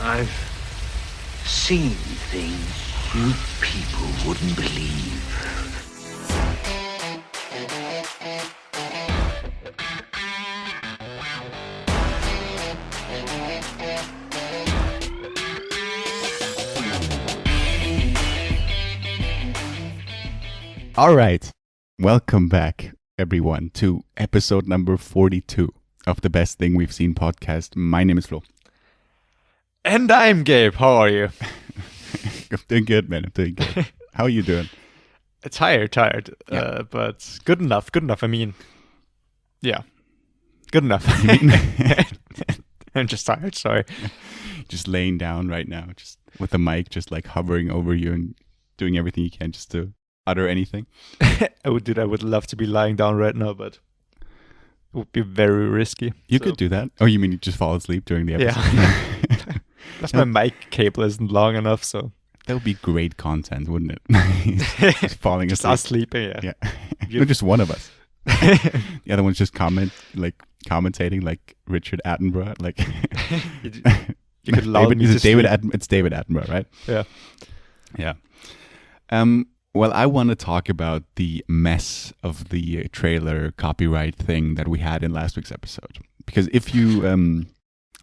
I've seen things you people wouldn't believe. All right. Welcome back, everyone, to episode number 42 of the Best Thing We've Seen podcast. My name is Flo. And I'm Gabe. How are you? I'm doing good, man. I'm doing good. How are you doing? Tired, Yeah. but good enough. I mean, yeah, good enough. I'm just tired, sorry. Just laying down right now, just with the mic, just like hovering over you and doing everything you can just to utter anything. I would love to be lying down right now, but it would be very risky. You could do that. Oh, you mean you just fall asleep during the episode? Yeah. That's my mic cable isn't long enough, so. That would be great content, wouldn't it? Just falling just asleep. us sleeping, yeah. No, just one of us. The other one's just commentating like Richard Attenborough. Like you could allow me to it's David Attenborough, right? Yeah. Yeah. Well, I want to talk about the mess of the trailer copyright thing that we had in last week's episode. Because if you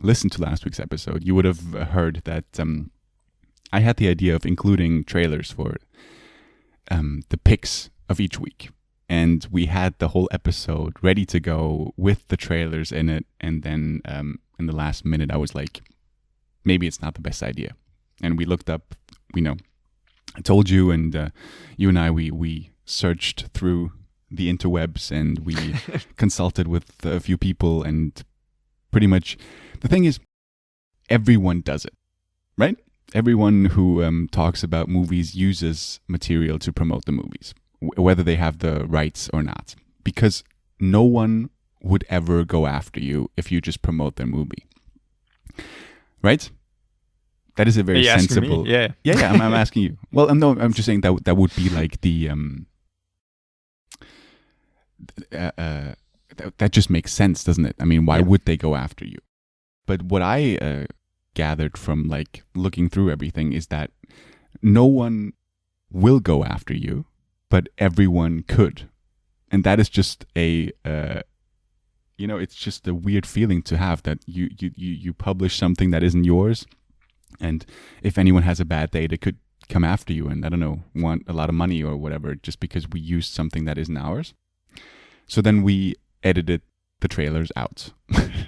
listened to last week's episode, you would have heard that I had the idea of including trailers for the picks of each week. And we had the whole episode ready to go with the trailers in it. And then in the last minute, I was like, maybe it's not the best idea. And we looked up, I told you, and you and I, we searched through the interwebs and we consulted with a few people, and pretty much the thing is, everyone does it, right? Everyone who talks about movies uses material to promote the movies, whether they have the rights or not, because no one would ever go after you if you just promote their movie, right? That is a very sensible. Me? Yeah. Yeah. I'm asking you. Well, no, I'm just saying that would be like the that just makes sense, doesn't it? I mean, why would they go after you? But what I gathered from like looking through everything is that no one will go after you, but everyone could, and that is just a it's just a weird feeling to have that you publish something that isn't yours. And if anyone has a bad day, they could come after you and, I don't know, want a lot of money or whatever just because we used something that isn't ours. So then we edited the trailers out,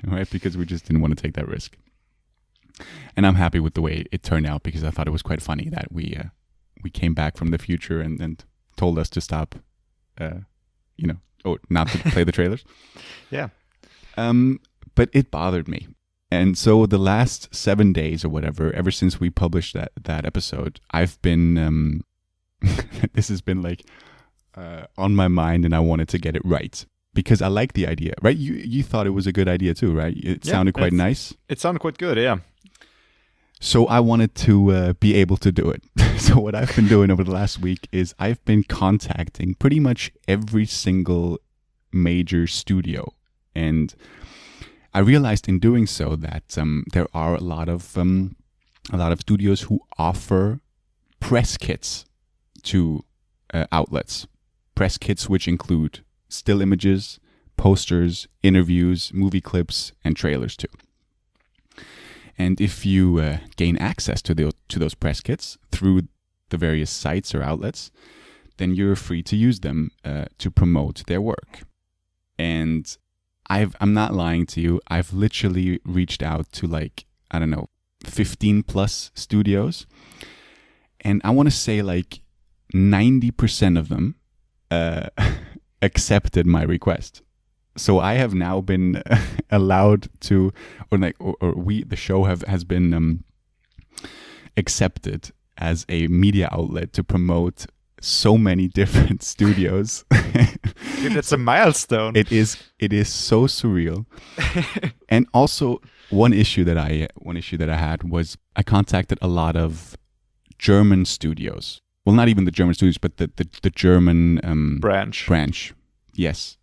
right? Because we just didn't want to take that risk. And I'm happy with the way it turned out because I thought it was quite funny that we came back from the future and told us to stop, not to play the trailers. Yeah. But it bothered me. And so the last 7 days or whatever, ever since we published that episode, I've been, this has been like on my mind, and I wanted to get it right because I like the idea, right? You thought it was a good idea too, right? It sounded quite nice. It sounded quite good, yeah. So I wanted to be able to do it. So what I've been doing over the last week is I've been contacting pretty much every single major studio, and I realized in doing so that there are a lot of studios who offer press kits to outlets. Press kits which include still images, posters, interviews, movie clips, and trailers too. And if you gain access to those press kits through the various sites or outlets, then you're free to use them to promote their work. And I'm not lying to you. I've literally reached out to 15 plus studios. And I want to say 90% of them accepted my request. So I have now been allowed to, the show has been accepted as a media outlet to promote so many different studios. Dude, that's a milestone. It is so surreal. And also one issue that I had was I contacted a lot of German studios. Well, not even the German studios, but the German branch. Yes.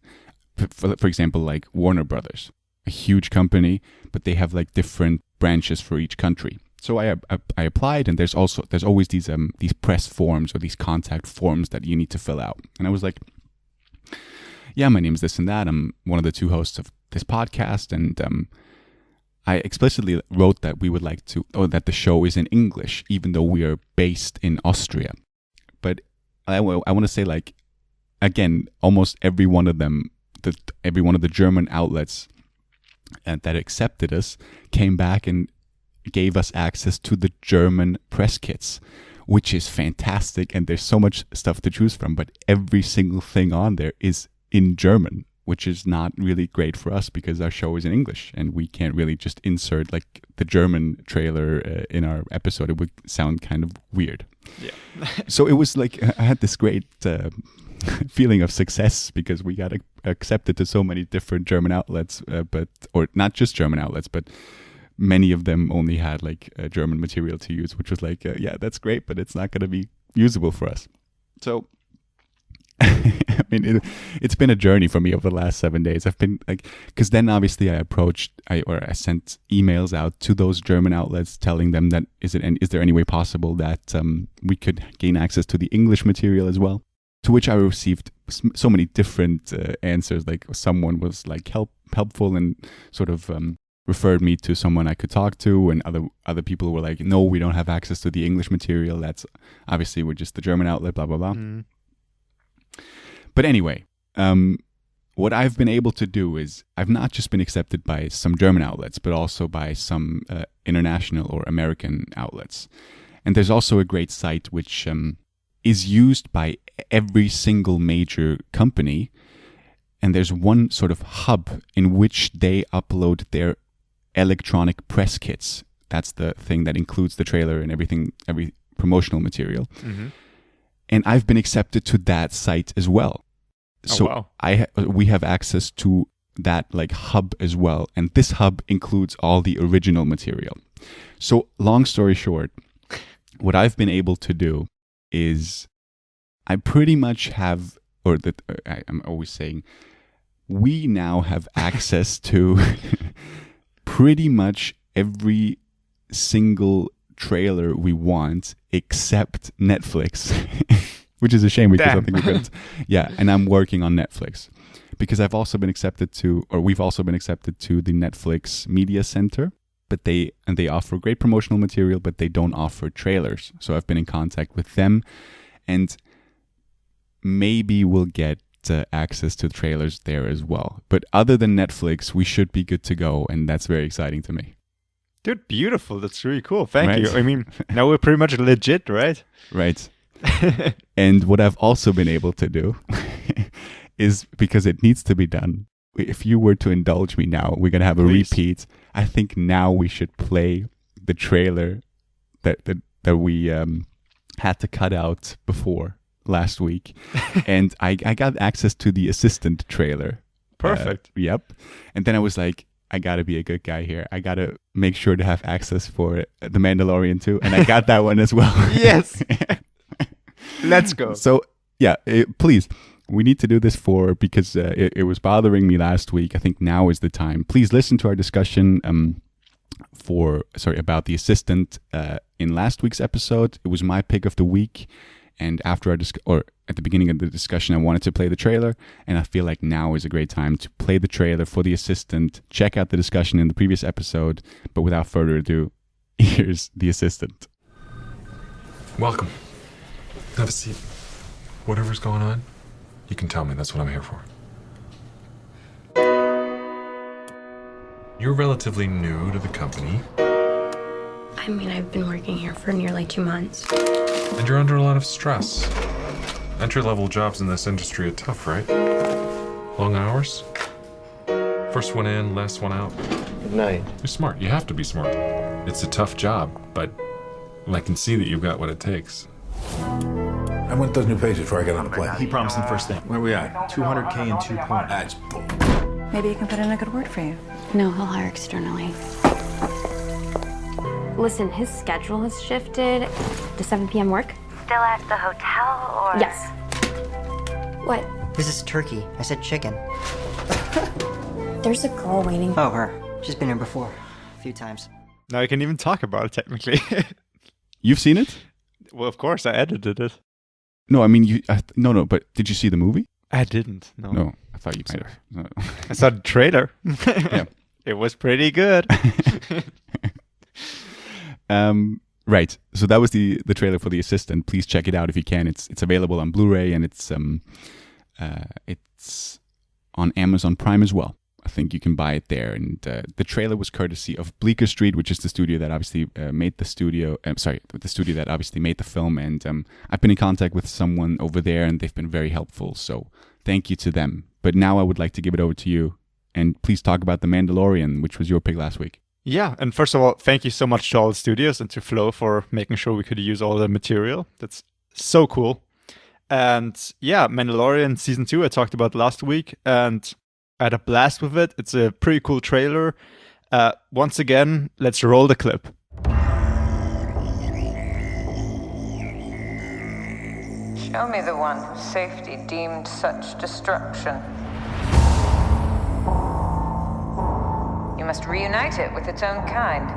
For example, like Warner Brothers, a huge company, but they have different branches for each country. So I applied, and there's always these press forms or these contact forms that you need to fill out. And I was like, yeah, my name's this and that. I'm one of the 2 hosts of this podcast, and I explicitly wrote that we would like to, or that the show is in English, even though we are based in Austria. But I want to say, like, again, almost every one of them, every one of the German outlets that accepted us came back and gave us access to the German press kits, which is fantastic. And there's so much stuff to choose from, but every single thing on there is in German, which is not really great for us because our show is in English and we can't really just insert like the German trailer in our episode. It would sound kind of weird. Yeah. So it was like I had this great feeling of success because we got accepted to so many different German outlets, or not just German outlets, but many of them only had like German material to use, which was like, yeah, that's great, but it's not going to be usable for us. So, I mean, it's been a journey for me over the last 7 days. I've been like, because then obviously I sent emails out to those German outlets telling them that is there any way possible that we could gain access to the English material as well? To which I received so many different answers. Like someone was like helpful and sort of referred me to someone I could talk to, and other people were like, no, we don't have access to the English material. That's obviously we're just the German outlet, blah, blah, blah. Mm. But anyway, what I've been able to do is I've not just been accepted by some German outlets, but also by some international or American outlets. And there's also a great site which is used by every single major company. And there's one sort of hub in which they upload their electronic press kits. That's the thing that includes the trailer and every promotional material. Mm-hmm. And I've been accepted to that site as well. So we have access to that like hub as well. And this hub includes all the original material. So long story short, what I've been able to do is I pretty much have, I'm always saying, we now have access to pretty much every single trailer we want except Netflix, which is a shame because I think we could. Yeah, and I'm working on Netflix because we've also been accepted to the Netflix Media Center, but they offer great promotional material, but they don't offer trailers. So I've been in contact with them, and maybe we'll get access to trailers there as well. But other than Netflix, we should be good to go, and that's very exciting to me. Dude, beautiful. That's really cool. Thank you. I mean, now we're pretty much legit, right? Right. And what I've also been able to do is, because it needs to be done, if you were to indulge me now, we're going to have a repeat. I think now we should play the trailer that we had to cut out before last week. And I got access to the assistant trailer. Perfect. Yep. And then I was like, I got to be a good guy here. I got to make sure to have access for the Mandalorian too. And I got that one as well. Yes. Let's go. So yeah, please, we need to do this because it was bothering me last week. I think now is the time. Please listen to our discussion about the assistant in last week's episode. It was my pick of the week. And after at the beginning of the discussion, I wanted to play the trailer, and I feel like now is a great time to play the trailer for the assistant. Check out the discussion in the previous episode, but without further ado, here's the assistant. Welcome. Have a seat. Whatever's going on, you can tell me. That's what I'm here for. You're relatively new to the company. I mean, I've been working here for nearly 2 months. And you're under a lot of stress. Entry-level jobs in this industry are tough, right? Long hours? First one in, last one out. Good night. You're smart. You have to be smart. It's a tough job, but I can see that you've got what it takes. I want those new pages before I get on the plane. He promised them first thing. Where are we at? 200K in 2 points. That's bull. Maybe you can put in a good word for you. No, he'll hire externally. Listen, his schedule has shifted. Does 7 p.m. work? Still at the hotel, or? Yes. What? This is turkey. I said chicken. There's a girl waiting. Oh, her. She's been here before. A few times. Now I can even talk about it technically. You've seen it? Well, of course, I edited it. No, I mean, no, but did you see the movie? I didn't. No. No, I thought you might have. No. I saw the trailer. Yeah. It was pretty good. Right. So that was the trailer for The Assistant. Please check it out if you can. It's available on Blu-ray and it's on Amazon Prime as well. I think you can buy it there. And the trailer was courtesy of Bleecker Street, which is the studio that obviously made the studio. The studio that obviously made the film. And I've been in contact with someone over there, and they've been very helpful. So thank you to them. But now I would like to give it over to you, and please talk about The Mandalorian, which was your pick last week. Yeah, and first of all, thank you so much to all the studios and to Flo for making sure we could use all the material. That's so cool. And yeah, Mandalorian Season 2 I talked about last week, and I had a blast with it. It's a pretty cool trailer. Once again, let's roll the clip. Show me the one whose safety deemed such destruction. You must reunite it with its own kind.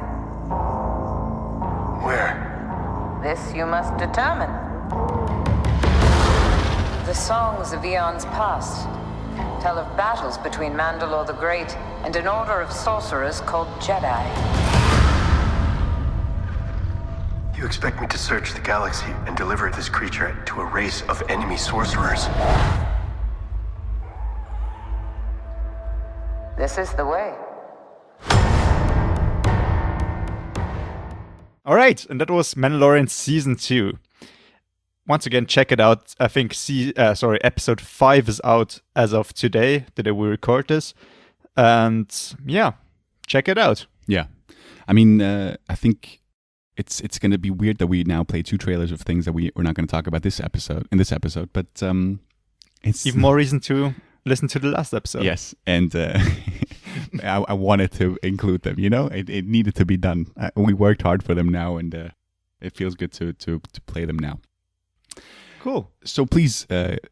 Where? This you must determine. The songs of eons past tell of battles between Mandalore the Great and an order of sorcerers called Jedi. You expect me to search the galaxy and deliver this creature to a race of enemy sorcerers? This is the way. All right, and that was Mandalorian Season 2. Once again, check it out. I think episode 5 is out as of today, the day we record this. And yeah, check it out. Yeah. I mean, I think it's going to be weird that we now play 2 trailers of things that we're not going to talk about in this episode, but it's even more reason to listen to the last episode. Yes, and I wanted to include them, it needed to be done. We worked hard for them now, and it feels good to play them now. Cool. So please,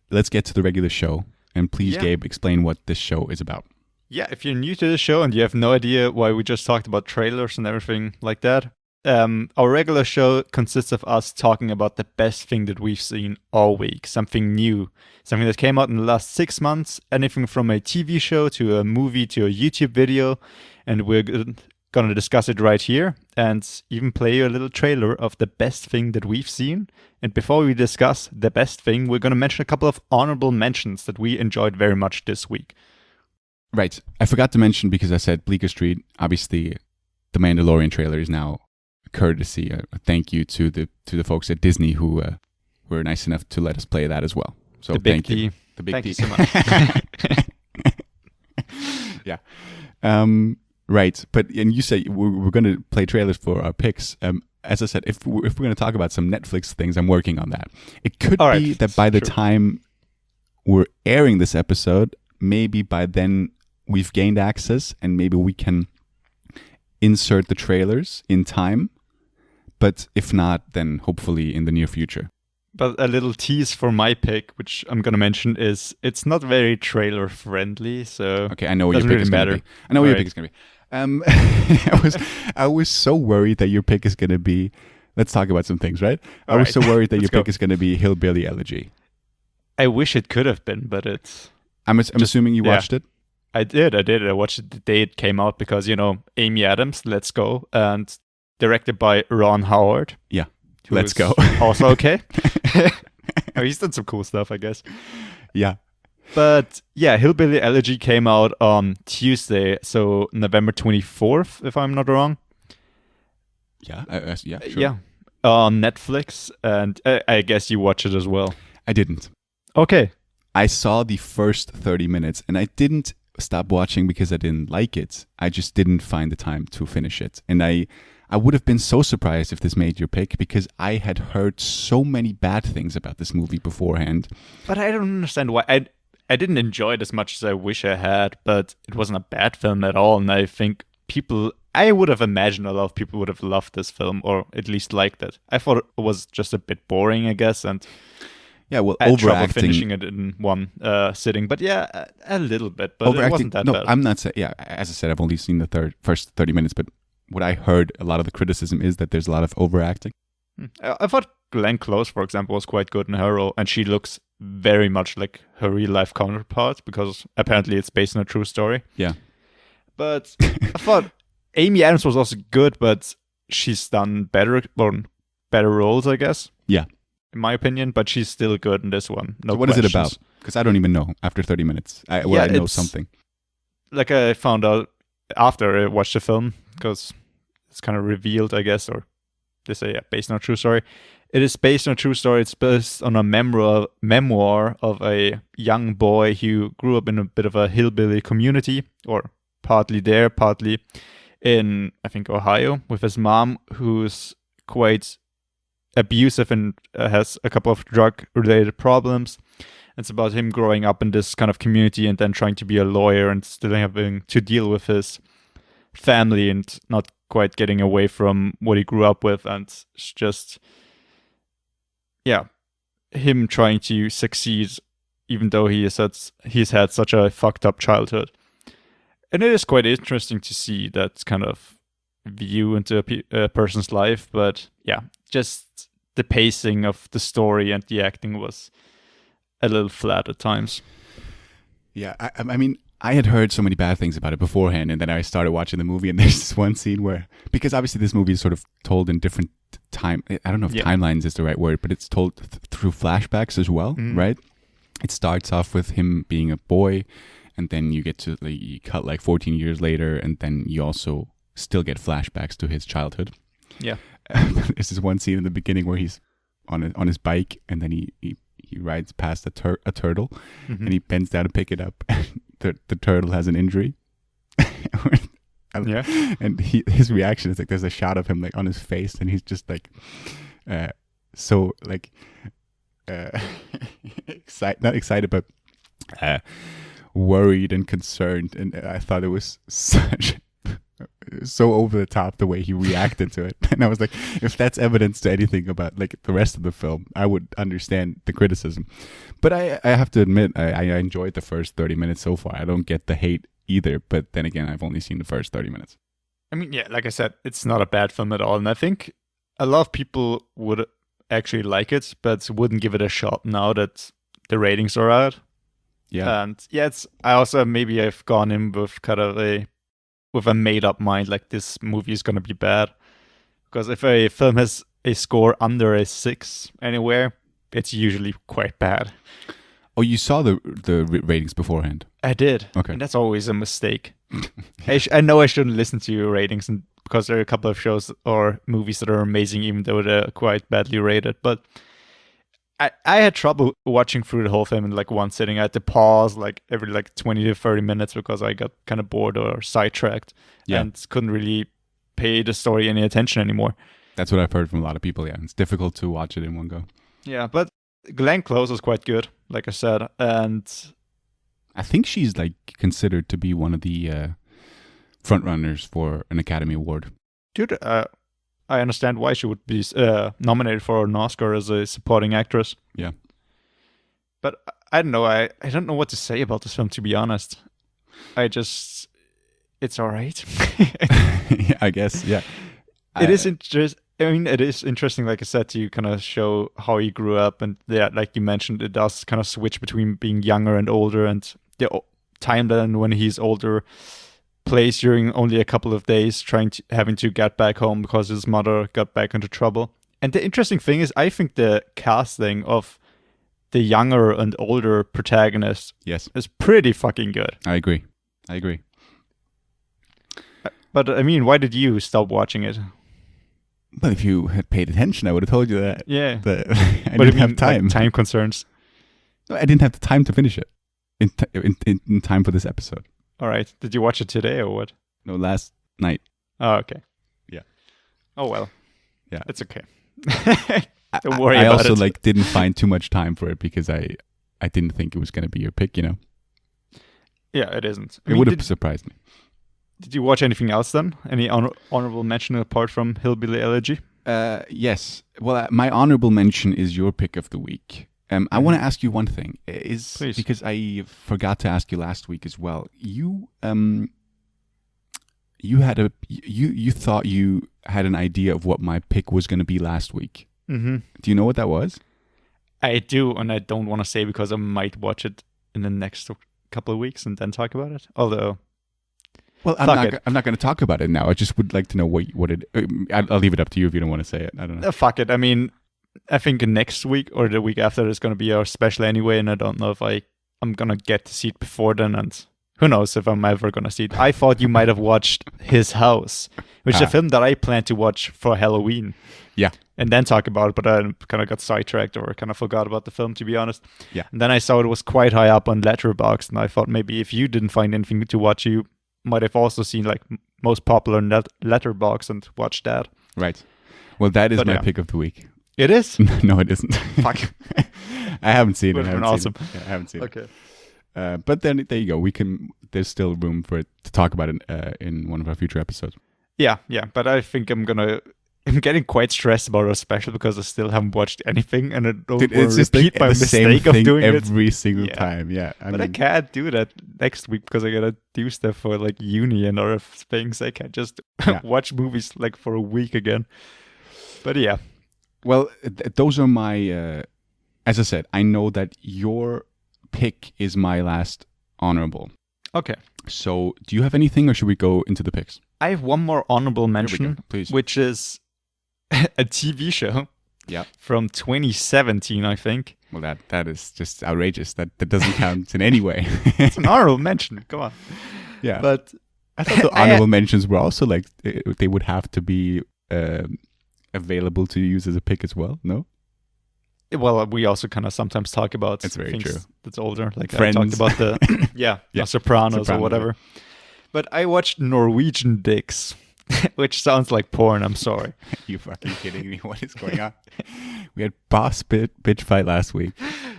let's get to the regular show. And please, Gabe, explain what this show is about. Yeah, if you're new to the show and you have no idea why we just talked about trailers and everything like that, our regular show consists of us talking about the best thing that we've seen all week. Something new. Something that came out in the last 6 months. Anything from a TV show to a movie to a YouTube video. And we're going to discuss it right here and even play you a little trailer of the best thing that we've seen. And before we discuss the best thing, we're going to mention a couple of honorable mentions that we enjoyed very much this week. Right. I forgot to mention, because I said Bleecker Street, obviously the Mandalorian trailer is now courtesy. A thank you to the folks at Disney who were nice enough to let us play that as well. So thank you. The big Thank D. you so much. Yeah. Right. But, and you say we're going to play trailers for our picks. As I said, if we're going to talk about some Netflix things, I'm working on that. It could be that by the time we're airing this episode, maybe by then we've gained access and maybe we can insert the trailers in time. But if not, then hopefully in the near future. But a little tease for my pick, which I'm going to mention, is it's not very trailer friendly. So okay, I know what your pick is going to be. I know what your pick is going to be. I was so worried that your pick is going to be. Let's talk about some things, right? I was so worried that your pick is going to be Hillbilly Elegy. I wish it could have been, but it's. I'm assuming you watched it. I did. I watched it the day it came out because Amy Adams, Let's Go, and directed by Ron Howard. Yeah, Let's Go. Also okay. He's done some cool stuff, I guess. Yeah. But yeah, Hillbilly Elegy came out on Tuesday, so November 24th, if I'm not wrong. Yeah, yeah, sure. Yeah, on Netflix, and I guess you watched it as well. I didn't. Okay. I saw the first 30 minutes, and I didn't stop watching because I didn't like it. I just didn't find the time to finish it. And I would have been so surprised if this made your pick because I had heard so many bad things about this movie beforehand. But I don't understand why. I didn't enjoy it as much as I wish I had, but it wasn't a bad film at all. And I think I would have imagined a lot of people would have loved this film or at least liked it. I thought it was just a bit boring, I guest, and yeah, well, I had trouble overacting, finishing it in one sitting. But yeah, a little bit, but it wasn't that bad. I'm not saying, yeah, as I said, I've only seen the first 30 minutes, but what I heard a lot of the criticism is that there's a lot of overacting. I thought Glenn Close, for example, was quite good in her role, and she looks very much like her real life counterpart because apparently it's based on a true story. Yeah. But I thought Amy Adams was also good, but she's done better roles, I guess. Yeah. In my opinion, but she's still good in this one. No so what questions. is it about? Because I don't even know after 30 minutes. I know something. Like I found out after I watched the film, because it's kind of revealed, I guess, or they say based on a true story. It is based on a true story. It's based on a memoir of a young boy who grew up in a bit of a hillbilly community, or partly there, partly in, I think, Ohio, with his mom, who's quite abusive and has a couple of drug-related problems. It's about him growing up in this kind of community and then trying to be a lawyer and still having to deal with his family and not quite getting away from what he grew up with. And it's just, him trying to succeed even though he's had such a fucked up childhood. And it is quite interesting to see that kind of view into a person's life. But yeah, just the pacing of the story and the acting was a little flat at times. Yeah, I mean, I had heard so many bad things about it beforehand, and then I started watching the movie, and there's this one scene where, because obviously this movie is sort of told in different time, I don't know if timelines is the right word, but it's told through flashbacks as well, right? It starts off with him being a boy, and then you get to, like, you cut like 14 years later, and then you also still get flashbacks to his childhood. Yeah. There's this one scene in the beginning where he's on his bike, and then he rides past a turtle, and he bends down to pick it up. The turtle has an injury. And his reaction is like, there's a shot of him like on his face, and he's just like so like not excited, but worried and concerned. And I thought it was so over the top the way he reacted to it. And I was like, if that's evidence to anything about like the rest of the film, I would understand the criticism. But I have to admit, I enjoyed the first 30 minutes so far. I don't get the hate either, but then again, I've only seen the first 30 minutes. I mean, yeah, like I said, it's not a bad film at all. And I think a lot of people would actually like it, but wouldn't give it a shot now that the ratings are out. Yeah. And yeah, I've gone in with kind of a made-up mind, like this movie is going to be bad. Because if a film has a score under a 6 anywhere, it's usually quite bad. Oh, you saw the ratings beforehand? I did. Okay. And that's always a mistake. I know I shouldn't listen to your ratings because there are a couple of shows or movies that are amazing, even though they're quite badly rated. But I had trouble watching through the whole film in like one sitting. I had to pause like every like 20 to 30 minutes because I got kind of bored or sidetracked and couldn't really pay the story any attention anymore. That's what I've heard from a lot of people. Yeah, it's difficult to watch it in one go. Yeah, but Glenn Close was quite good, like I said, and I think she's like considered to be one of the front runners for an Academy Award. Dude, I understand why she would be nominated for an Oscar as a supporting actress. Yeah, but I don't know. I don't know what to say about this film, to be honest. It's all right. Yeah, I guess. Yeah, it is interesting. I mean, it is interesting, like I said, to kind of show how he grew up. And yeah, like you mentioned, it does kind of switch between being younger and older. And the timeline when he's older plays during only a couple of days, having to get back home because his mother got back into trouble. And the interesting thing is, I think the casting of the younger and older protagonist is pretty fucking good. I agree. But I mean, why did you stop watching it? Well, if you had paid attention, I would have told you that. Yeah. I didn't have time. Like time concerns. No, I didn't have the time to finish it in time for this episode. All right. Did you watch it today or what? No, last night. Oh, okay. Yeah. Oh, well. Yeah. It's okay. Don't worry about it. I also like didn't find too much time for it because I didn't think it was going to be your pick, you know? Yeah, it isn't. It would have surprised me. Did you watch anything else then? Any honorable mention apart from Hillbilly Elegy? Yes. Well, my honorable mention is your pick of the week. I want to ask you one thing. Please. Because I forgot to ask you last week as well. You you thought you had an idea of what my pick was going to be last week. Mm-hmm. Do you know what that was? I do, and I don't want to say because I might watch it in the next couple of weeks and then talk about it. Although, well, I'm not going to talk about it now. I just would like to know what it. I'll leave it up to you if you don't want to say it. I don't know. Fuck it. I mean, I think next week or the week after is going to be our special anyway, and I don't know if I'm going to get to see it before then, and who knows if I'm ever going to see it. I thought you might have watched His House, which is a film that I plan to watch for Halloween. Yeah. And then talk about it, but I kind of got sidetracked or kind of forgot about the film, to be honest. Yeah. And then I saw it was quite high up on Letterboxd, and I thought maybe if you didn't find anything to watch, you might have also seen like most popular in that Letterboxd and watched that. Right. Well, that is my pick of the week. It is? No, it isn't. Fuck. I haven't seen it. Would have been awesome. I haven't seen it. Okay. But then there you go. There's still room for it to talk about it in one of our future episodes. Yeah. But I think I'm getting quite stressed about our special because I still haven't watched anything, and I don't want to repeat my mistake of doing it every single time. Yeah, I can't do that next week because I gotta do stuff for like uni and other things. I can't just watch movies like for a week again. But yeah, well, those are my. As I said, I know that your pick is my last honorable. Okay. So, do you have anything, or should we go into the picks? I have one more honorable mention, please, which is a TV show from 2017, I think. Well, that is just outrageous. That doesn't count in any way. It's an honorable mention. Come on. Yeah. But I thought the honorable mentions were also like, they would have to be available to use as a pick as well, no? Well, we also kind of sometimes talk about things true. That's older. Like Friends. I talked about the Sopranos or whatever. Yeah. But I watched Norwegian Dicks, which sounds like porn. I'm sorry. You fucking kidding me? What is going on? We had boss bitch fight last week.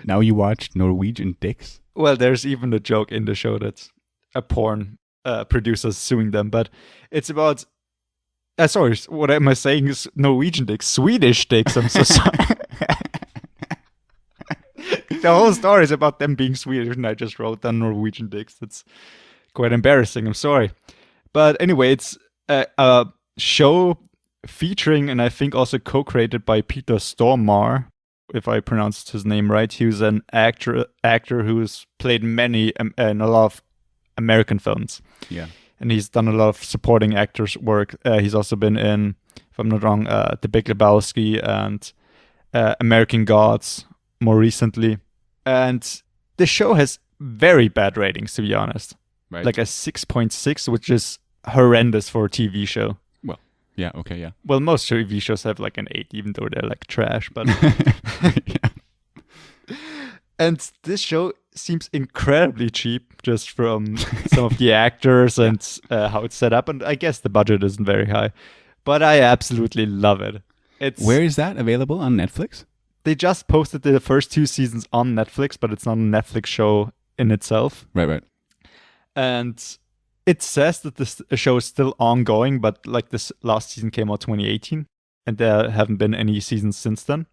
Now you watched Norwegian Dicks? Well, there's even a joke in the show that's a porn producer suing them. But it's about... sorry, what am I saying is Norwegian Dicks. Swedish Dicks. I'm so sorry. The whole story is about them being Swedish, and I just wrote down Norwegian Dicks. That's quite embarrassing. I'm sorry. But anyway, it's a show featuring, and I think also co-created by Peter Stormare, if I pronounced his name right. He was an actor who's played many in a lot of American films. Yeah. And he's done a lot of supporting actors work. He's also been in, if I'm not wrong, The Big Lebowski and American Gods more recently. And the show has very bad ratings, to be honest. Right. Like a 6.6, which is horrendous for a TV show. Well, yeah, okay, yeah. Well, most TV shows have like an 8, even though they're like trash. But And this show seems incredibly cheap, just from some of the actors and how it's set up. And I guess the budget isn't very high. But I absolutely love it. Where is that available? On Netflix? They just posted the first 2 seasons on Netflix, but it's not a Netflix show in itself. Right. And it says that this show is still ongoing, but like this last season came out 2018, and there haven't been any seasons since then.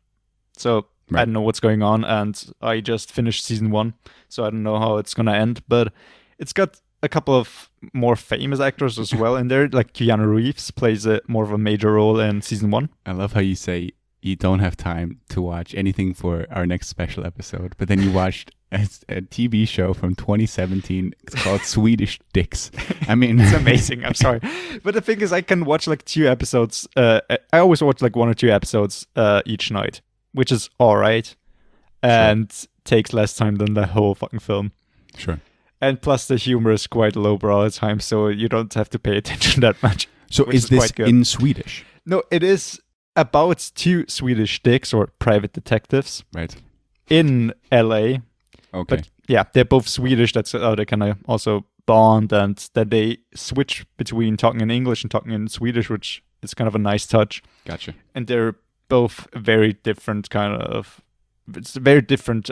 So I don't know what's going on, and I just finished season 1, so I don't know how it's going to end. But it's got a couple of more famous actors as well in there, like Keanu Reeves plays more of a major role in season 1. I love how you say you don't have time to watch anything for our next special episode, but then you watched a TV show from 2017. It's called Swedish Dicks. I mean, it's amazing. I'm sorry, but the thing is, I can watch like 2 episodes. I always watch like 1 or 2 episodes each night, which is all right, and takes less time than the whole fucking film. Sure. And plus, the humor is quite lowbrow at times, so you don't have to pay attention that much. So is this in Swedish? No, it is about 2 Swedish dicks or private detectives, right, in LA. Okay. But yeah, they're both Swedish. That's how they kind of also bond, and then they switch between talking in English and talking in Swedish, which is kind of a nice touch. Gotcha. And they're both very different very different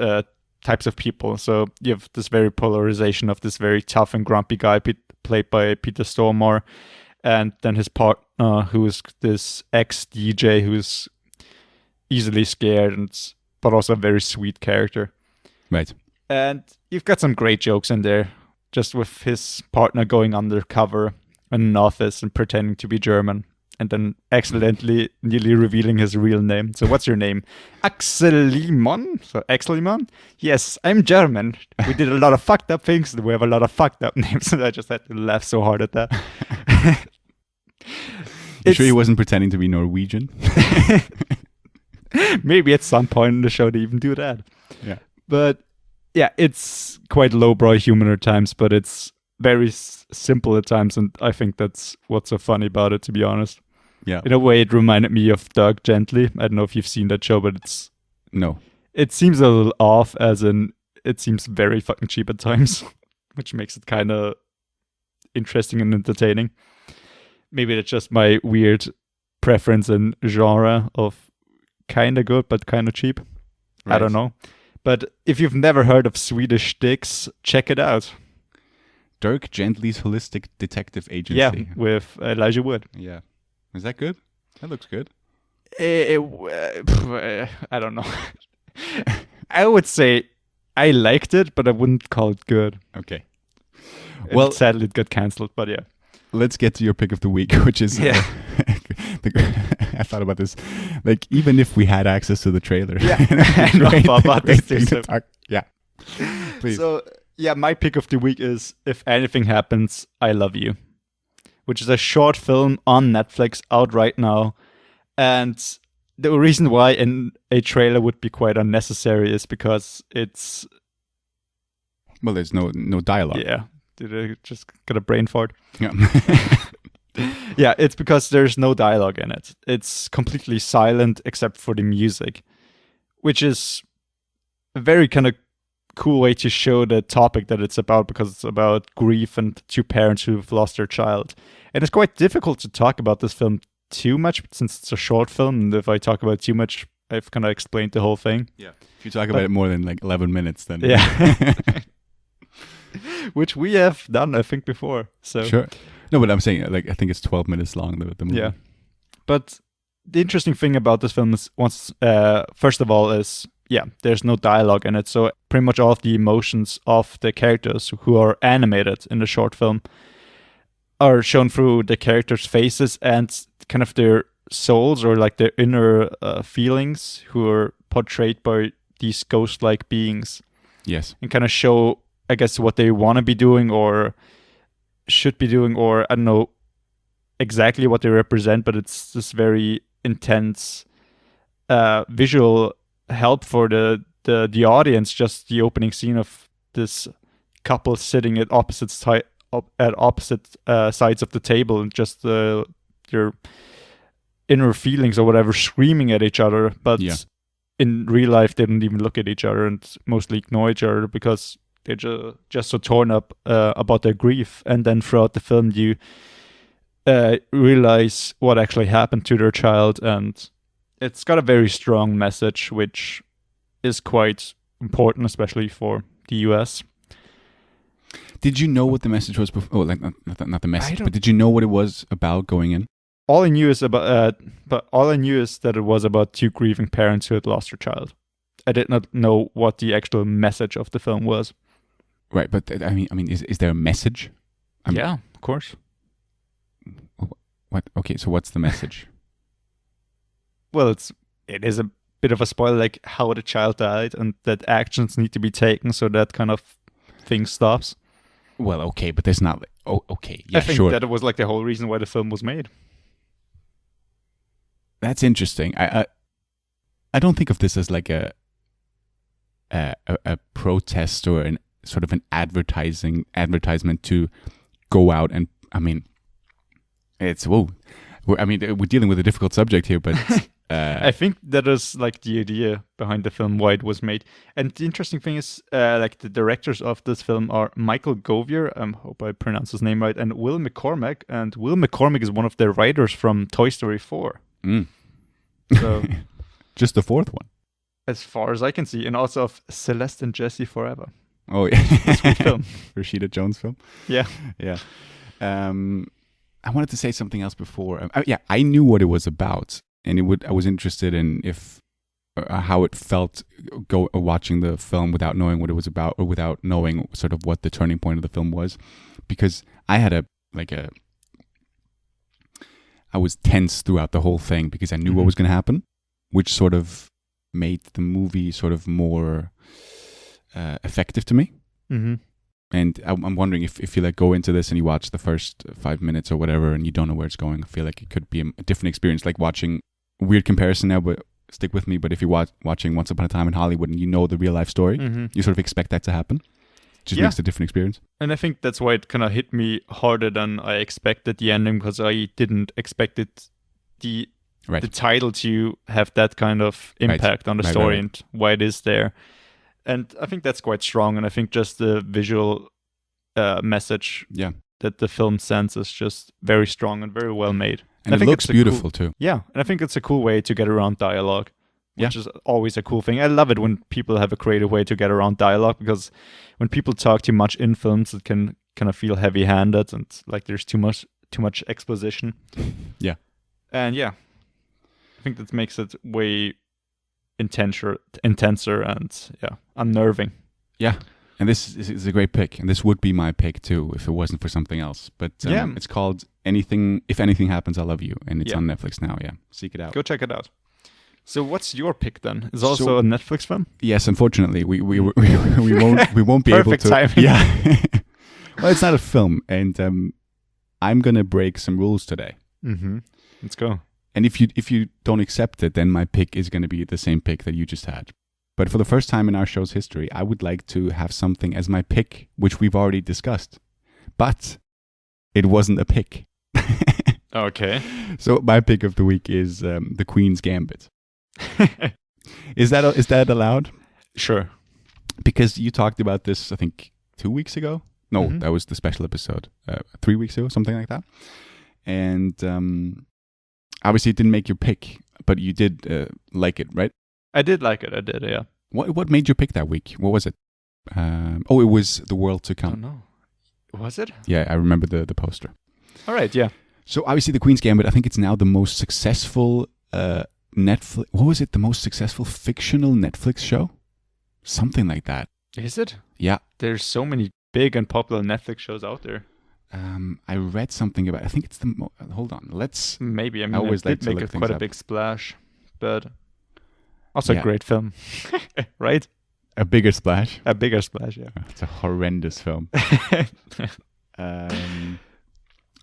types of people. So you have this very polarization of this very tough and grumpy guy played by Peter Stormare, and then his partner, who's this ex-DJ who's easily scared, but also a very sweet character. Right. And you've got some great jokes in there, just with his partner going undercover in an office and pretending to be German, and then accidentally nearly revealing his real name. So what's your name? Axelimon? So Axelimon? Yes, I'm German. We did a lot of fucked up things, and we have a lot of fucked up names. And I just had to laugh so hard at that. You sure he wasn't pretending to be Norwegian? Maybe at some point in the show they even do that. Yeah. But yeah, it's quite lowbrow humor at times, but it's very simple at times, and I think that's what's so funny about it, to be honest. Yeah. In a way, it reminded me of Doug Gently. I don't know if you've seen that show, but it's... No. It seems a little off, as in it seems very fucking cheap at times, which makes it kind of interesting and entertaining. Maybe that's just my weird preference in genre of kind of good, but kind of cheap. Right. I don't know. But if you've never heard of Swedish Dicks, check it out. Dirk Gently's Holistic Detective Agency. Yeah, with Elijah Wood. Yeah. Is that good? That looks good. I don't know. I would say I liked it, but I wouldn't call it good. Okay. Well, sadly, it got cancelled, but yeah. Let's get to your pick of the week, which is... I thought about this. Like, even if we had access to the trailer. Yeah, I know about this too. Yeah. Please. So, yeah, my pick of the week is If Anything Happens, I Love You, which is a short film on Netflix out right now. And the reason why a trailer would be quite unnecessary is because it's... Well, there's no dialogue. Yeah. Did I just got a brain fart? Yeah. Yeah, it's because there's no dialogue in it. It's completely silent except for the music, which is a very kind of cool way to show the topic that it's about, because it's about grief and two parents who've lost their child. And it's quite difficult to talk about this film too much since it's a short film, and if I talk about it too much, I've kind of explained the whole thing. Yeah. If you talk about it more than like 11 minutes, then... Yeah. Which we have done, I think, before. So sure. No, but I'm saying, like, I think it's 12 minutes long, the movie. Yeah. But the interesting thing about this film is, first of all, is, yeah, there's no dialogue in it. So pretty much all of the emotions of the characters who are animated in the short film are shown through the characters' faces and kind of their souls, or like their inner feelings, who are portrayed by these ghost-like beings. Yes. And kind of show, I guess, what they want to be doing or should be doing, or I don't know exactly what they represent, but it's this very intense visual help for the audience. Just the opening scene of this couple sitting at opposite sides of the table, and just their inner feelings or whatever screaming at each other, but in real life they don't even look at each other and mostly ignore each other because they're just so torn up about their grief. And then throughout the film, you realize what actually happened to their child. And it's got a very strong message, which is quite important, especially for the US. Did you know what the message was before? Oh, like not the message, but did you know what it was about going in? All I knew is that it was about two grieving parents who had lost their child. I did not know what the actual message of the film was. Right, but I mean, is there a message? Yeah, of course. What? Okay, so what's the message? Well, it is a bit of a spoiler, like how the child died, and that actions need to be taken so that kind of thing stops. Well, okay, but there's not. Okay, yeah, I think sure. that it was like the whole reason why the film was made. That's interesting. I don't think of this as like a protest or an sort of an advertisement to go out and, I mean, we're dealing with a difficult subject here, but I think that is like the idea behind the film, why it was made. And the interesting thing is, like the directors of this film are Michael Govier, I hope I pronounce his name right, and Will McCormack. And Will McCormack is one of the writers from Toy Story 4. So just the fourth one, as far as I can see, and also of Celeste and Jesse Forever. Oh yeah, sweet film. Rashida Jones film. Yeah. I wanted to say something else before. I knew what it was about, and I was interested in how it felt watching the film without knowing what it was about, or without knowing sort of what the turning point of the film was, because I had I was tense throughout the whole thing because I knew what was going to happen, which sort of made the movie sort of more effective to me. Mm-hmm. And I'm wondering if you like go into this and you watch the first 5 minutes or whatever and you don't know where it's going, I feel like it could be a different experience. Like watching, weird comparison now, but stick with me. But if you're watching Once Upon a Time in Hollywood and you know the real life story, you sort of expect that to happen. Just makes a different experience. And I think that's why it kind of hit me harder than I expected the ending, because I didn't expect it the title to have that kind of impact on the story and why it is there. And I think that's quite strong. And I think just the visual message that the film sends is just very strong and very well made. And it looks beautiful too. Yeah. And I think it's a cool way to get around dialogue, which is always a cool thing. I love it when people have a creative way to get around dialogue, because when people talk too much in films, it can kind of feel heavy-handed and like there's too much exposition. Yeah. And I think that makes it way intenser and unnerving. Yeah. And this is a great pick. And this would be my pick too if it wasn't for something else. But it's called If Anything Happens, I Love You. And it's on Netflix now. Yeah. Seek it out. Go check it out. So what's your pick then? Is it also a Netflix film? Yes, unfortunately. We won't be able to. Perfect timing. Yeah. Well, it's not a film. And I'm going to break some rules today. Mm-hmm. Let's go. And if you don't accept it, then my pick is going to be the same pick that you just had. But for the first time in our show's history, I would like to have something as my pick, which we've already discussed. But it wasn't a pick. Okay. So my pick of the week is The Queen's Gambit. Is that allowed? Sure. Because you talked about this, I think, 2 weeks ago. No, that was the special episode. 3 weeks ago, something like that. And obviously, it didn't make your pick, but you did like it, right? I did like it. I did, yeah. What made you pick that week? What was it? It was The World to Come. I don't know. Was it? Yeah, I remember the poster. All right, yeah. So obviously, The Queen's Gambit, I think it's now the most successful Netflix. What was it? The most successful fictional Netflix show? Something like that. Is it? Yeah. There's so many big and popular Netflix shows out there. I read something about. I think it's the. Hold on. Let's. Maybe. I mean, always it did make quite a big splash, but also a great film, right? A bigger splash. A bigger splash. Yeah. It's a horrendous film.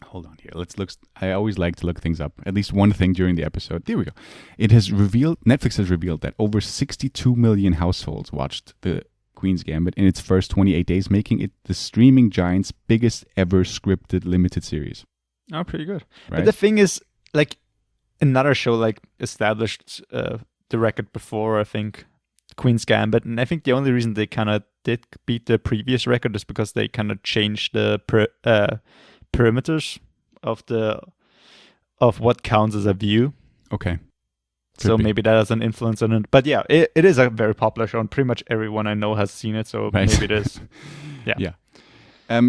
Hold on here. Let's look. I always like to look things up. At least one thing during the episode. There we go. Netflix has revealed that over 62 million households watched The Queen's Gambit in its first 28 days, making it the streaming giant's biggest ever scripted limited series. Oh, pretty good. Right? But the thing is, like, another show like established the record before, I think, Queen's Gambit, and I think the only reason they kind of did beat the previous record is because they kind of changed the perimeters of what counts as a view. Okay. So maybe that has an influence on it. But yeah, it is a very popular show, and pretty much everyone I know has seen it, so maybe it is. Yeah. Yeah.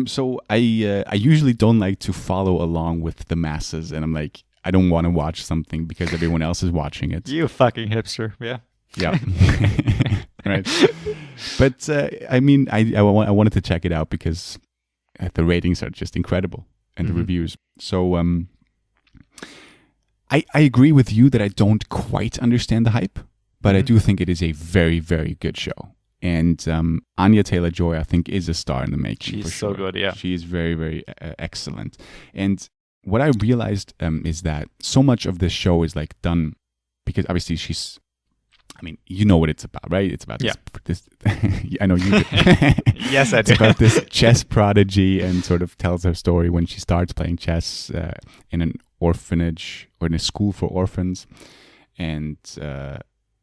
So I usually don't like to follow along with the masses, and I'm like, I don't want to watch something because everyone else is watching it. You fucking hipster. Yeah. Yeah. Right. But I mean, I wanted to check it out because the ratings are just incredible and the reviews. So I agree with you that I don't quite understand the hype, but I do think it is a very, very good show. And Anya Taylor-Joy, I think, is a star in the making. She's for sure. so good, yeah. She is very, very excellent. And what I realized is that so much of this show is like done because obviously she's, I mean, you know what it's about, right? It's about this I know you do. Yes, I do. It's about this chess prodigy and sort of tells her story when she starts playing chess in an orphanage or in a school for orphans. And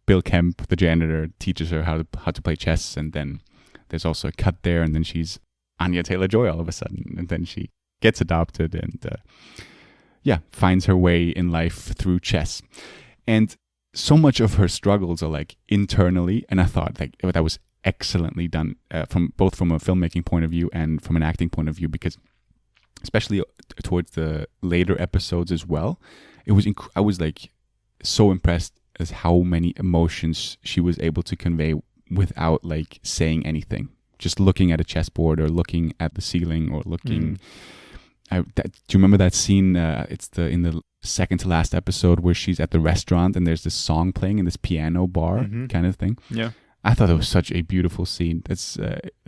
Bill Kemp, the janitor, teaches her how to play chess. And then there's also a cut there. And then she's Anya Taylor-Joy all of a sudden. And then she gets adopted and finds her way in life through chess. And so much of her struggles are like internally, and I thought like that was excellently done from a filmmaking point of view and from an acting point of view, because especially towards the later episodes as well, it was I was like so impressed as how many emotions she was able to convey without like saying anything, just looking at a chessboard or looking at the ceiling or looking. Do you remember that scene? It's in the second to last episode where she's at the restaurant and there's this song playing in this piano bar kind of thing. Yeah. I thought it was such a beautiful scene. It's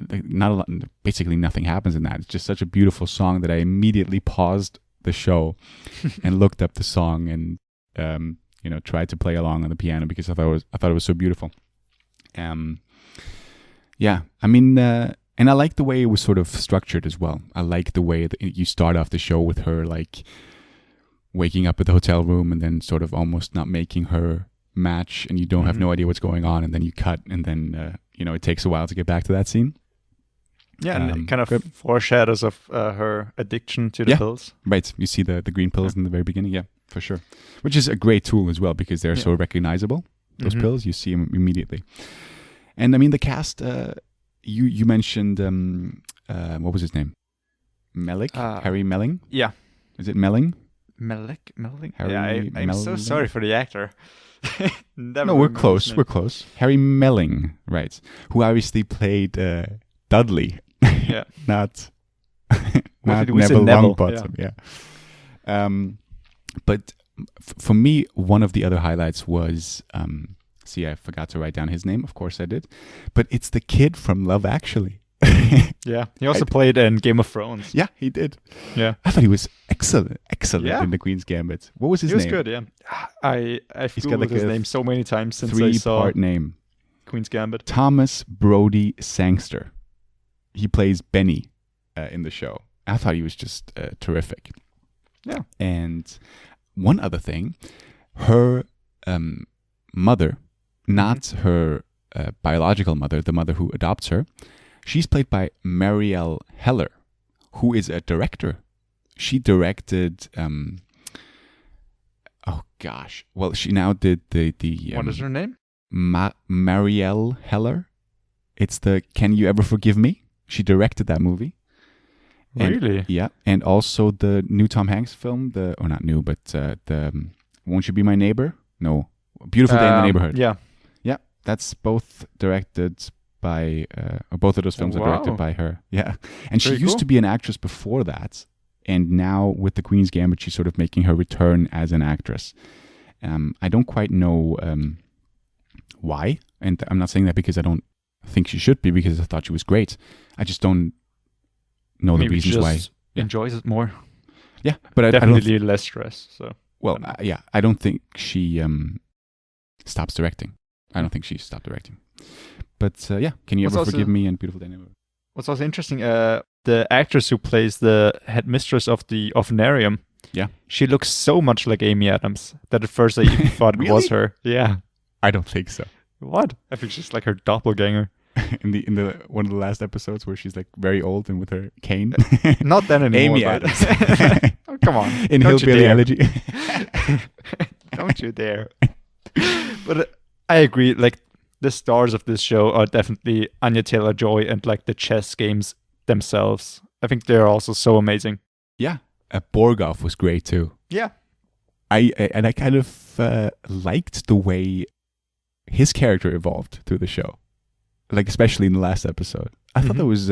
not a lot, basically nothing happens in that. It's just such a beautiful song that I immediately paused the show and looked up the song and tried to play along on the piano because I thought it was so beautiful. Yeah, I mean, and I like the way it was sort of structured as well. I like the way that you start off the show with her like waking up at the hotel room and then sort of almost not making her match, and you don't have no idea what's going on, and then you cut, and then it takes a while to get back to that scene. Yeah, and it kind of foreshadows of her addiction to the pills. Right, you see the green pills in the very beginning. Yeah, for sure. Which is a great tool as well because they're so recognizable. Those pills, you see them immediately. And I mean the cast. You mentioned what was his name? Mellick, Harry Melling. Yeah, is it Melling? Melling. Harry I'm so sorry for the actor. No, we're close. We're close. Harry Melling, right? Who obviously played Dudley. Yeah, not Neville Longbottom. Yeah. But for me, one of the other highlights was. See, I forgot to write down his name. Of course I did. But it's the kid from Love Actually. Yeah. He also played in Game of Thrones. Yeah, he did. Yeah. I thought he was excellent in the Queen's Gambit. What was his name? He was good, yeah. I've Googled his name so many times since I saw three-part name. Queen's Gambit. Thomas Brody Sangster. He plays Benny in the show. I thought he was just terrific. Yeah. And one other thing, her mother, not her biological mother, the mother who adopts her, she's played by Marielle Heller, who is a director. She directed, well, she now did the what is her name? Marielle Heller. It's the Can You Ever Forgive Me? She directed that movie. Really? Yeah, and also the new Tom Hanks film, not new, but the Won't You Be My Neighbor? No, Beautiful Day in the Neighborhood. Yeah. Yeah, that's both directed by, both of those films are directed by her. Yeah, and she used to be an actress before that, and now with the Queen's Gambit, she's sort of making her return as an actress. I don't quite know why, and I'm not saying that because I don't think she should be, because I thought she was great. I just don't know the reasons why. Enjoys it more. Yeah, but definitely less stress. So I don't think she stops directing. I don't think she stopped directing. But Can You Ever Forgive Me and Beautiful Day in the Neighborhood. What's also interesting, the actress who plays the headmistress of the Orphanarium, she looks so much like Amy Adams that at first I even thought it was her. Yeah, I don't think so. What? I think she's like her doppelganger. in the one of the last episodes where she's like very old and with her cane. Not then anymore. Amy Adams. Oh, come on. In Hillbilly Elegy. Don't you dare. But I agree, like the stars of this show are definitely Anya Taylor-Joy and like the chess games themselves. I think they're also so amazing. Yeah. Borgoff was great too. Yeah. I kind of liked the way his character evolved through the show. Like especially in the last episode. I thought that was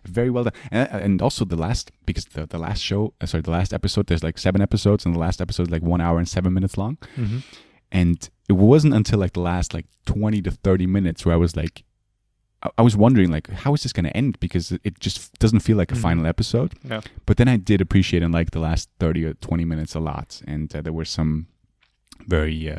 very well done. And also because the last show, the last episode, there's like 7 episodes, and the last episode is like 1 hour and 7 minutes long. Mm-hmm. And it wasn't until like the last like 20 to 30 minutes where I was like, I was wondering like, how is this going to end? Because it just doesn't feel like a final episode. Yeah. But then I did appreciate and like the last 30 or 20 minutes a lot. And there were some very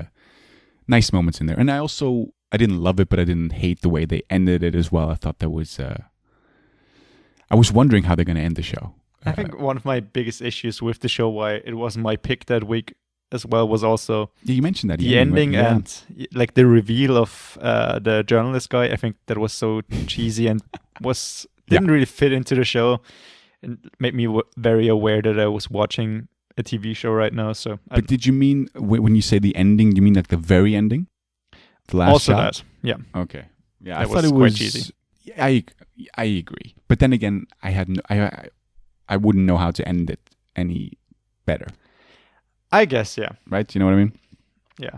nice moments in there. And I didn't love it, but I didn't hate the way they ended it as well. I thought that was, I was wondering how they're going to end the show. I think one of my biggest issues with the show, why it wasn't my pick that week as well, was also you mentioned that the ending and like the reveal of the journalist guy. I think that was so cheesy and didn't really fit into the show, and made me very aware that I was watching a TV show right now. So, but did you mean when you say the ending? Do you mean like the very ending? The last also shot? That, yeah. Okay. Yeah, that I thought it was quite cheesy. I agree, but then again, I wouldn't know how to end it any better. I guess, yeah. Right? You know what I mean? Yeah.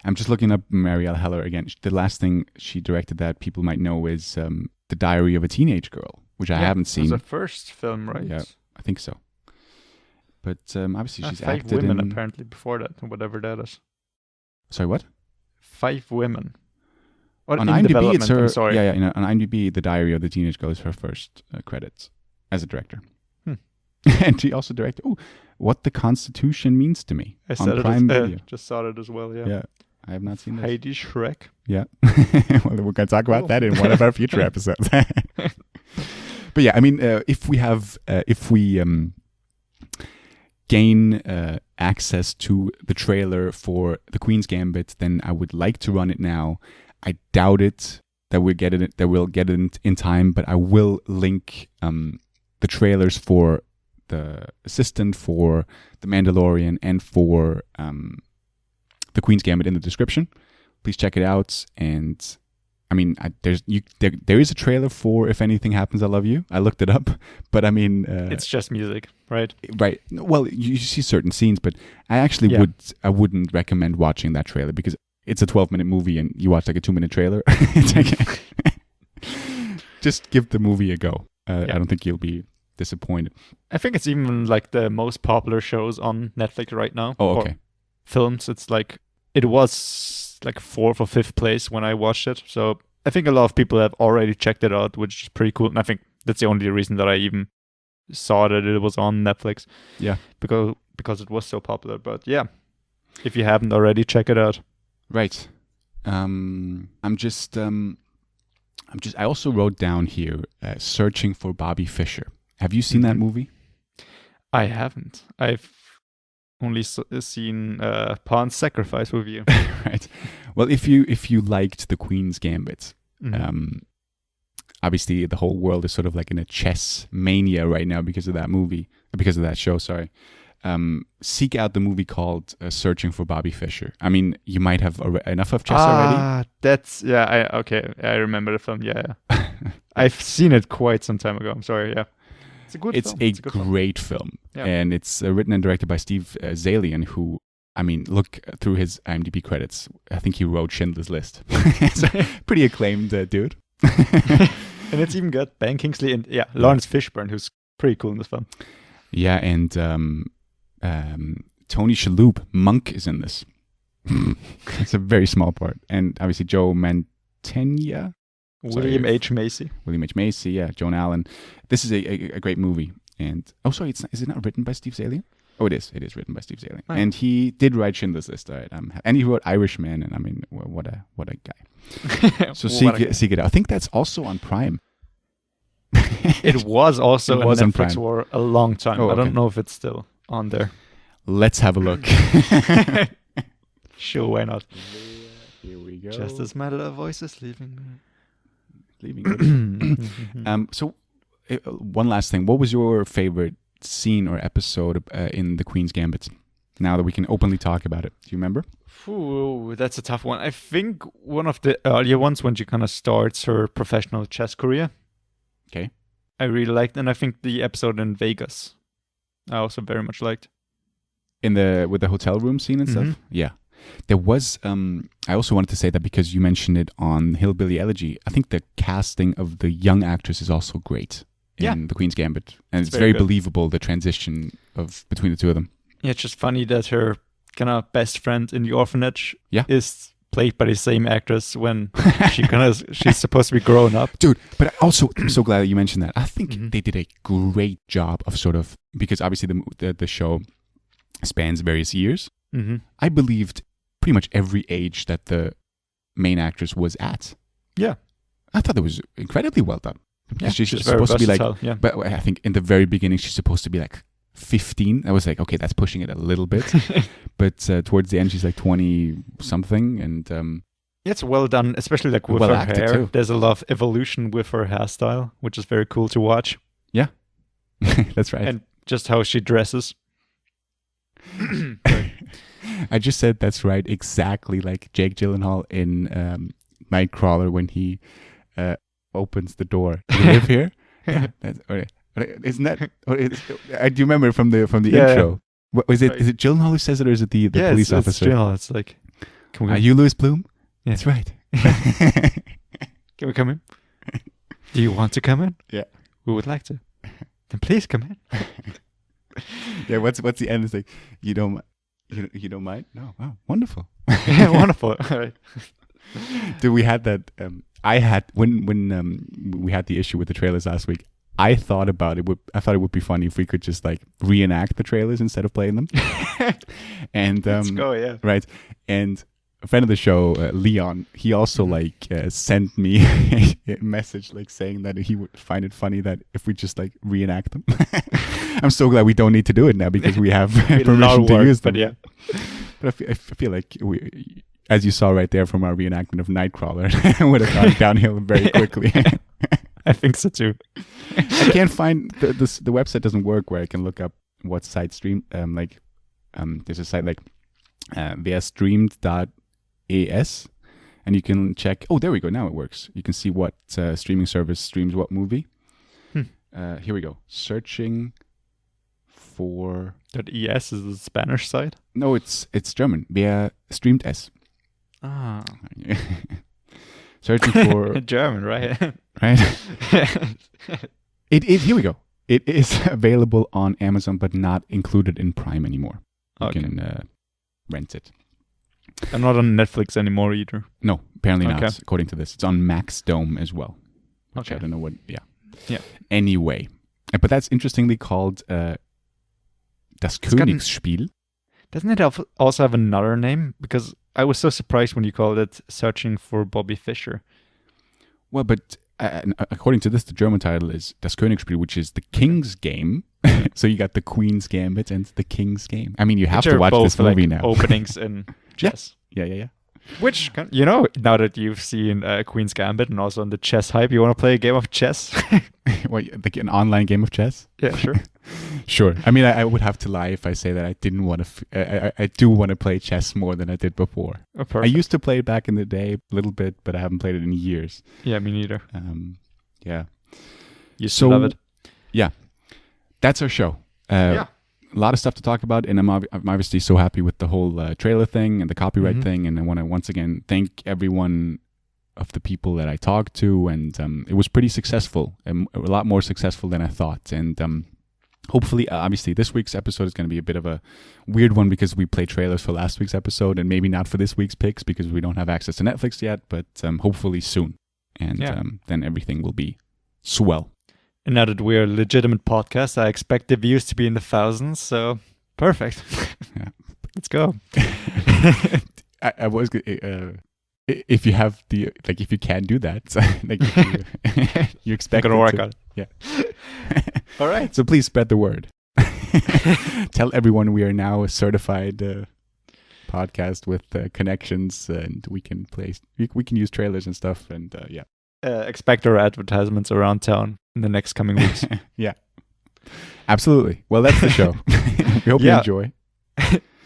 I'm just looking up Marielle Heller again. The last thing she directed that people might know is The Diary of a Teenage Girl, which I haven't seen. It was the first film, right? Yeah, I think so. But obviously she's 5 acted women in... apparently before that, whatever that is. Sorry, what? 5 women. Or On in IMDb, development, it's her... I'm sorry. Yeah, on IMDb, The Diary of the Teenage Girl is her first credits as a director. And she also directed What the Constitution Means to Me I on said Prime Video. just saw it as well, yeah. Yeah, I have not seen this. Heidi Shrek. Yeah. Well, we're going to talk about that in one of our future episodes. But yeah, I mean, if we gain access to the trailer for The Queen's Gambit, then I would like to run it now. I doubt it that we'll get it in time, but I will link the trailers for The Assistant, for The Mandalorian, and for The Queen's Gambit in the description. Please check it out. And I mean, there is a trailer for If Anything Happens, I Love You. I looked it up, but I mean, it's just music, right? Right. Well, you see certain scenes, but I actually wouldn't recommend watching that trailer because it's a 12-minute movie and you watch like a 2-minute trailer. It's like, just give the movie a go. I don't think you'll be disappointed. I think it's even like the most popular shows on Netflix right now. Oh, okay. Or films. It's like, it was like 4th or 5th place when I watched it. So I think a lot of people have already checked it out, which is pretty cool. And I think that's the only reason that I even saw that it was on Netflix. Yeah. Because it was so popular. But yeah, if you haven't already, check it out. Right. I also wrote down here, Searching for Bobby Fischer. Have you seen that movie? I haven't. I've only seen Pawn's Sacrifice with you. Right. Well, if you liked The Queen's Gambit, obviously the whole world is sort of like in a chess mania right now because of that show. Sorry. Seek out the movie called Searching for Bobby Fischer. I mean, you might have enough of chess already. I remember the film. Yeah. I've seen it quite some time ago. I'm sorry. Yeah. It's a good film. It's a great film. Yeah. And it's written and directed by Steve Zalian, who, I mean, look through his IMDb credits. I think he wrote Schindler's List. It's a pretty acclaimed dude. And it's even got Ben Kingsley and Lawrence Fishburne, who's pretty cool in this film. Yeah, and Tony Shalhoub, Monk, is in this. It's a very small part. And obviously Joe Mantegna. William H. Macy, yeah. Joan Allen. This is a great movie. And is it not written by Steve Zalian? Oh, it is. It is written by Steve Zalian. Right. And he did write Schindler's List. Right? And he wrote Irishman. And I mean, what a guy. So seek it out. I think that's also on Prime. It was also on Netflix for a long time. I don't know if it's still on there. Let's have a look. Sure, why not? Here we go. Just as my little voice is leaving me. So, one last thing. What was your favorite scene or episode in The Queen's Gambit? Now that we can openly talk about it. Do you remember? Ooh, that's a tough one. I think one of the earlier ones when she kind of starts her professional chess career. Okay. I really liked, and I think the episode in Vegas I also very much liked. With the hotel room scene and stuff? Yeah. There was, I also wanted to say that because you mentioned it on Hillbilly Elegy, I think the casting of the young actress is also great in The Queen's Gambit. And it's very believable, the transition between the two of them. Yeah, it's just funny that her kind of best friend in the orphanage is played by the same actress when she's supposed to be grown up. Dude, but also, I'm so glad that you mentioned that. I think they did a great job of sort of, because obviously the show spans various years. I believed pretty much every age that the main actress was at. Yeah. I thought that was incredibly well done. Yeah, she's supposed to be like, but I think in the very beginning she's supposed to be like 15. I was like, okay, that's pushing it a little bit. But towards the end she's like 20 something, and it's well done, especially like with her hair. Too. There's a lot of evolution with her hairstyle, which is very cool to watch. Yeah. That's right. And just how she dresses. I just said that's right, exactly like Jake Gyllenhaal in Nightcrawler when he opens the door. Do you live here? Yeah, isn't that? Do you remember from the intro? What, is it Gyllenhaal who says it, or is it the police officer? It's Gyllenhaal. It's like, are you Louis Bloom? Yeah. That's right. Can we come in? Do you want to come in? Yeah, we would like to. Then please come in. Yeah, what's the end? It's like, you don't mind? No. Oh, wonderful. Yeah, wonderful. All right. Dude, we had that. I had when we had the issue with the trailers last week. I thought about it. I thought it would be funny if we could just like reenact the trailers instead of playing them. And let's go, yeah. Right. And a friend of the show, Leon, he also like sent me a message like saying that he would find it funny that if we just like reenact them. I'm so glad we don't need to do it now because we have permission to use them. But yeah. But I feel like we, as you saw right there from our reenactment of Nightcrawler, would have gone downhill very quickly. I think so too. I can't find the website doesn't work where I can look up what site stream there's a site like streamed.as and you can check. Oh, there we go. Now it works. You can see what streaming service streams what movie. Here we go. Searching for .es is the Spanish site. No, it's German. Wer streamt es? Ah. Searching for German, right? Right. Here we go. It is available on Amazon, but not included in Prime anymore. You can rent it. And not on Netflix anymore either. No, apparently not. According to this, it's on Maxdome as well. Which I don't know what. Yeah. Anyway, but that's interestingly called Das Königsspiel. Doesn't it also have another name? Because I was so surprised when you called it Searching for Bobby Fischer. Well, but according to this, the German title is Das Königsspiel, which is the King's Game. So you got the Queen's Gambit and the King's Game. I mean, you have to watch this movie now. Openings in chess. Yeah. Which, now that you've seen Queen's Gambit and also on the chess hype, you want to play a game of chess? What, like an online game of chess? Yeah, sure. Sure. I mean, I would have to lie if I say that I didn't want to. I do want to play chess more than I did before. Oh, I used to play it back in the day a little bit, but I haven't played it in years. Yeah, me neither. Yeah. Used to love it. Yeah. That's our show. A lot of stuff to talk about, and I'm obviously so happy with the whole trailer thing and the copyright thing, and I want to once again thank everyone of the people that I talked to, and it was pretty successful, a lot more successful than I thought, and hopefully, obviously, this week's episode is going to be a bit of a weird one because we played trailers for last week's episode, and maybe not for this week's picks because we don't have access to Netflix yet, but hopefully soon, and then everything will be swell. And now that we're a legitimate podcast, I expect the views to be in the thousands, so perfect. Yeah. Let's go. I was if you have if you can do that, like you expect it to work out. Yeah. All right. So please spread the word. Tell everyone we are now a certified podcast with connections, and we can use trailers and stuff, and expect our advertisements around town in the next coming weeks. Yeah, absolutely. Well, that's the show. We hope you enjoy.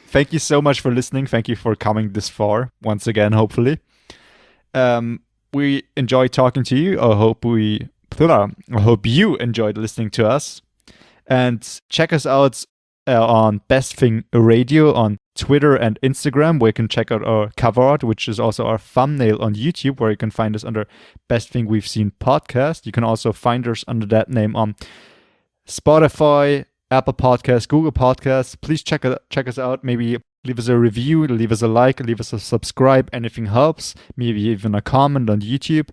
Thank you so much for listening. Thank you for coming this far once again, hopefully. We enjoyed talking to you. I hope you enjoyed listening to us. And check us out on Best Thing Radio on Twitter and Instagram, where you can check out our cover art, which is also our thumbnail on YouTube, where you can find us under Best Thing We've Seen podcast. You can also find us under that name on Spotify, Apple Podcasts, Google Podcasts. Please check us out. Maybe leave us a review, leave us a like, leave us a subscribe. Anything helps. Maybe even a comment on YouTube.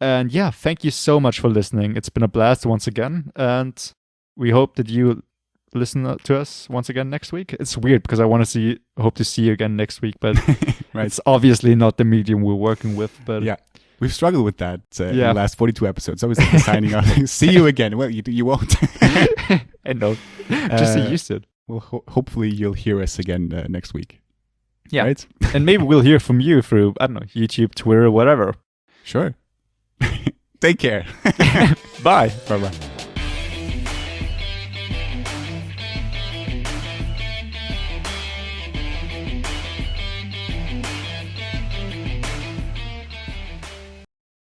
And thank you so much for listening. It's been a blast once again. And we hope that you listen to us once again next week. It's weird because I hope to see you again next week, but right. It's obviously not the medium we're working with. But we've struggled with that in the last 42 episodes. Always like signing off. See you again. Well, you won't. I know. Just get used to it. Well, hopefully you'll hear us again next week. Yeah. Right? And maybe we'll hear from you through, I don't know, YouTube, Twitter, whatever. Sure. Take care. Bye. Bye-bye.